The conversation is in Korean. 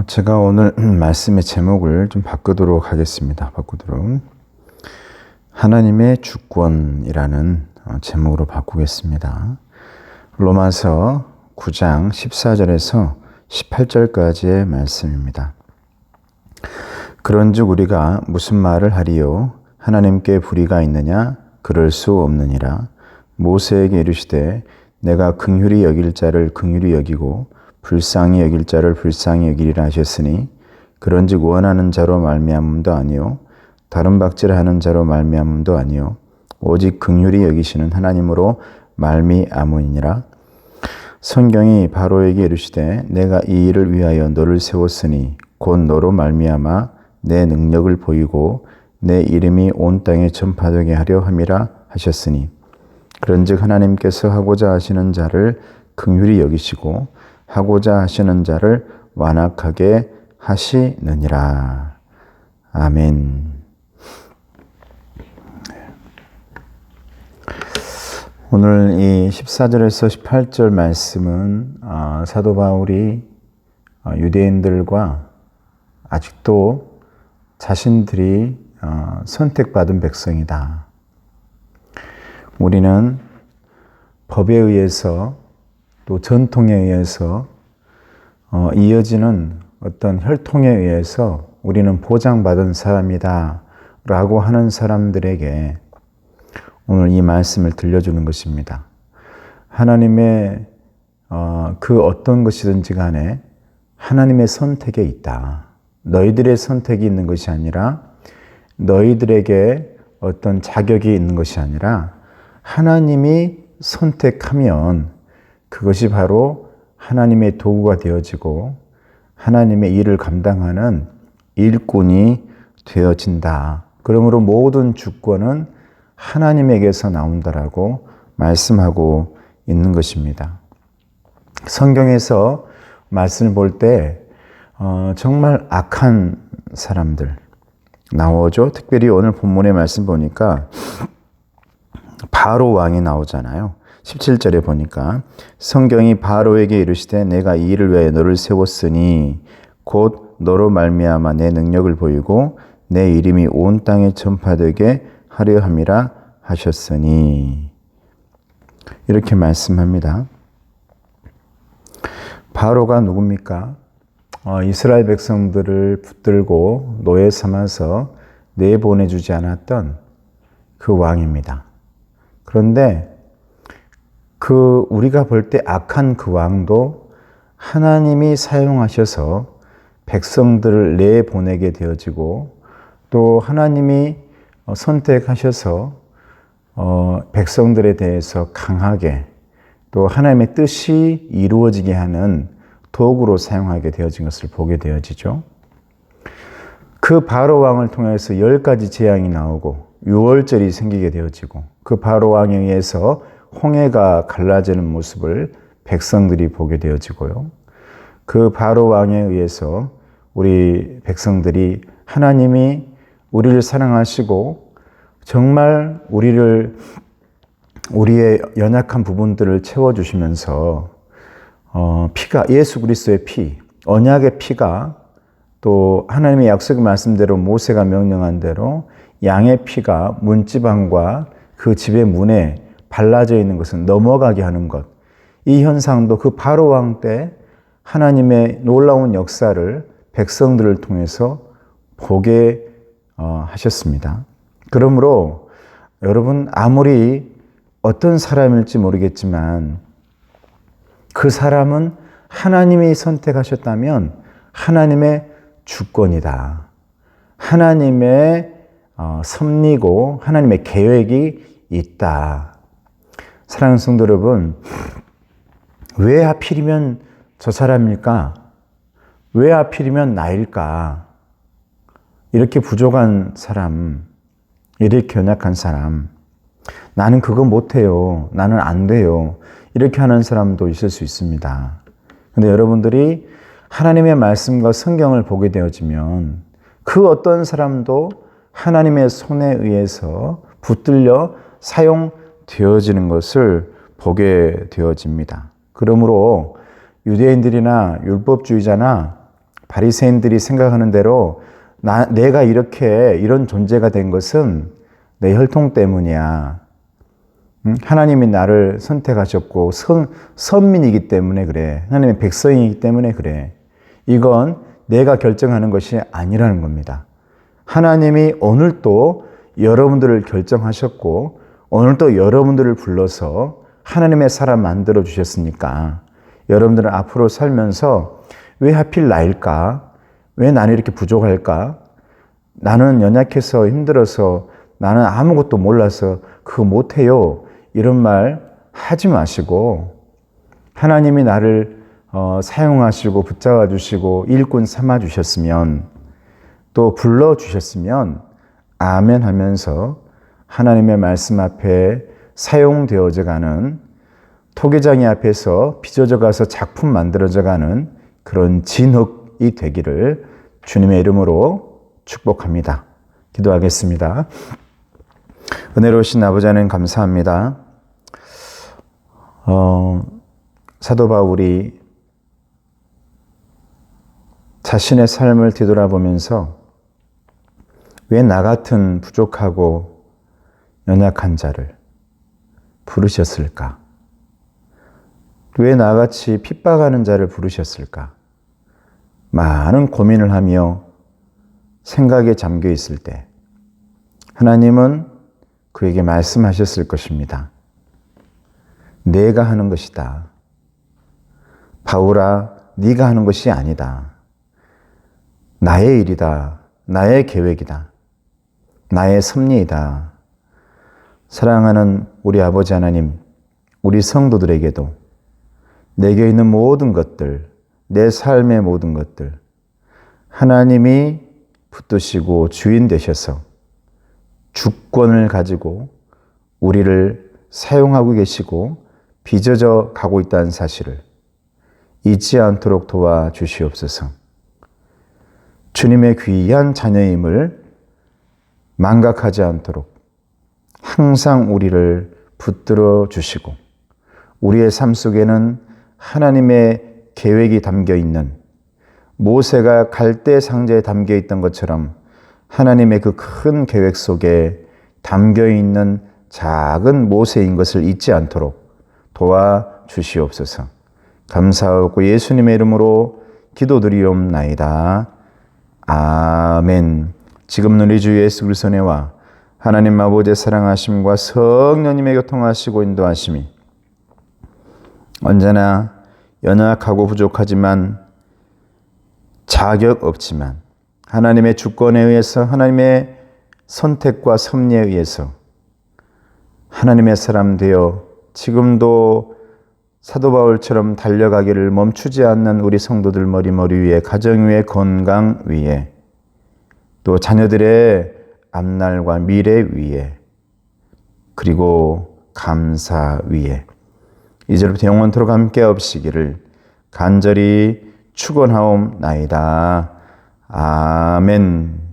제가 오늘 말씀의 제목을 좀 바꾸도록 하겠습니다. 하나님의 주권이라는 제목으로 바꾸겠습니다. 로마서 9장 14절에서 18절까지의 말씀입니다. 그런즉 우리가 무슨 말을 하리요? 하나님께 불의가 있느냐? 그럴 수 없느니라. 모세에게 이르시되 내가 긍휼히 여길 자를 긍휼히 여기고 불쌍히 여길 자를 불쌍히 여기리라 하셨으니 그런즉 원하는 자로 말미암음도 아니요 다른 박질하는 자로 말미암음도 아니요 오직 긍휼히 여기시는 하나님으로 말미암으니라. 성경이 바로에게 이르시되 내가 이 일을 위하여 너를 세웠으니 곧 너로 말미암아 내 능력을 보이고 내 이름이 온 땅에 전파되게 하려 함이라 하셨으니 그런즉 하나님께서 하고자 하시는 자를 긍휼히 여기시고 하고자 하시는 자를 완악하게 하시느니라. 아멘. 오늘 이 14절에서 18절 말씀은 사도 바울이 유대인들과 아직도 자신들이 선택받은 백성이다. 우리는 법에 의해서 또 전통에 의해서 이어지는 어떤 혈통에 의해서 우리는 보장받은 사람이다 라고 하는 사람들에게 오늘 이 말씀을 들려주는 것입니다. 하나님의 그 어떤 것이든지 간에 하나님의 선택에 있다. 너희들의 선택이 있는 것이 아니라 너희들에게 어떤 자격이 있는 것이 아니라 하나님이 선택하면 그것이 바로 하나님의 도구가 되어지고 하나님의 일을 감당하는 일꾼이 되어진다. 그러므로 모든 주권은 하나님에게서 나온다라고 말씀하고 있는 것입니다. 성경에서 말씀을 볼 때 정말 악한 사람들 나오죠. 특별히 오늘 본문의 말씀 보니까 바로 왕이 나오잖아요. 17절에 보니까 성경이 바로에게 이르시되 내가 이 일을 위하여 너를 세웠으니 곧 너로 말미암아 내 능력을 보이고 내 이름이 온 땅에 전파되게 하려 함이라 하셨으니 이렇게 말씀합니다. 바로가 누굽니까? 이스라엘 백성들을 붙들고 노예 삼아서 내보내주지 않았던 그 왕입니다. 그런데 우리가 볼 때 악한 그 왕도 하나님이 사용하셔서 백성들을 내보내게 되어지고 또 하나님이 선택하셔서 백성들에 대해서 강하게 또 하나님의 뜻이 이루어지게 하는 도구로 사용하게 되어진 것을 보게 되어지죠. 그 바로 왕을 통해서 10가지 재앙이 나오고 유월절이 생기게 되어지고 그 바로 왕에 의해서 홍해가 갈라지는 모습을 백성들이 보게 되어지고요. 그 바로 왕에 의해서 우리 백성들이 하나님이 우리를 사랑하시고 정말 우리의 연약한 부분들을 채워주시면서 피가 예수 그리스도의 피, 언약의 피가 또 하나님의 약속의 말씀대로 모세가 명령한 대로 양의 피가 문지방과 그 집의 문에 발라져 있는 것은 넘어가게 하는 것. 이 현상도 그 바로 왕 때 하나님의 놀라운 역사를 백성들을 통해서 보게 하셨습니다. 그러므로 여러분 아무리 어떤 사람일지 모르겠지만 그 사람은 하나님이 선택하셨다면 하나님의 주권이다. 하나님의 섭리고 하나님의 계획이 있다. 사랑하는 성도 여러분, 왜 하필이면 저 사람일까? 왜 하필이면 나일까? 이렇게 부족한 사람, 이렇게 연약한 사람, 나는 그거 못해요. 나는 안 돼요. 이렇게 하는 사람도 있을 수 있습니다. 그런데 여러분들이 하나님의 말씀과 성경을 보게 되어지면 그 어떤 사람도 하나님의 손에 의해서 붙들려 사용되어지는 것을 보게 되어집니다. 그러므로 유대인들이나 율법주의자나 바리새인들이 생각하는 대로 내가 이런 존재가 된 것은 내 혈통 때문이야. 하나님이 나를 선택하셨고 선민이기 때문에 그래. 하나님의 백성이기 때문에 그래. 이건 내가 결정하는 것이 아니라는 겁니다. 하나님이 오늘 또 여러분들을 결정하셨고 오늘 또 여러분들을 불러서 하나님의 사람 만들어 주셨으니까 여러분들은 앞으로 살면서 왜 하필 나일까? 왜 나는 이렇게 부족할까? 나는 연약해서 힘들어서 나는 아무것도 몰라서 그거 못해요. 이런 말 하지 마시고 하나님이 나를 사용하시고 붙잡아 주시고 일꾼 삼아 주셨으면 또 불러 주셨으면 아멘 하면서 하나님의 말씀 앞에 사용되어져 가는 토기장이 앞에서 빚어져 가서 작품 만들어져 가는 그런 진흙이 되기를 주님의 이름으로 축복합니다. 기도하겠습니다. 은혜로우신 아버지 하나님 감사합니다. 사도 바울이 자신의 삶을 뒤돌아보면서 왜 나 같은 부족하고 연약한 자를 부르셨을까? 왜 나같이 핍박하는 자를 부르셨을까? 많은 고민을 하며 생각에 잠겨 있을 때 하나님은 그에게 말씀하셨을 것입니다. 내가 하는 것이다. 바울아, 네가 하는 것이 아니다. 나의 일이다. 나의 계획이다. 나의 섭리이다. 사랑하는 우리 아버지 하나님, 우리 성도들에게도 내게 있는 모든 것들, 내 삶의 모든 것들, 하나님이 붙드시고 주인 되셔서 주권을 가지고 우리를 사용하고 계시고 빚어져 가고 있다는 사실을 잊지 않도록 도와주시옵소서. 주님의 귀한 자녀임을 망각하지 않도록 항상 우리를 붙들어 주시고 우리의 삶 속에는 하나님의 계획이 담겨 있는 모세가 갈대 상자에 담겨 있던 것처럼 하나님의 그 큰 계획 속에 담겨 있는 작은 모세인 것을 잊지 않도록 도와주시옵소서. 감사하고 예수님의 이름으로 기도드리옵나이다. 아멘. 지금은 우리 주 예수 그리스도의 은혜와 하나님 아버지의 사랑하심과 성령님의 교통하시고 인도하심이 언제나 연약하고 부족하지만 자격 없지만 하나님의 주권에 의해서 하나님의 선택과 섭리에 의해서 하나님의 사람 되어 지금도 사도 바울처럼 달려가기를 멈추지 않는 우리 성도들 머리 위에 가정 위에 건강 위에 또 자녀들의 앞날과 미래 위에 그리고 감사 위에 이제부터 영원토록 함께 없시기를 간절히 축원하옵나이다. 아멘.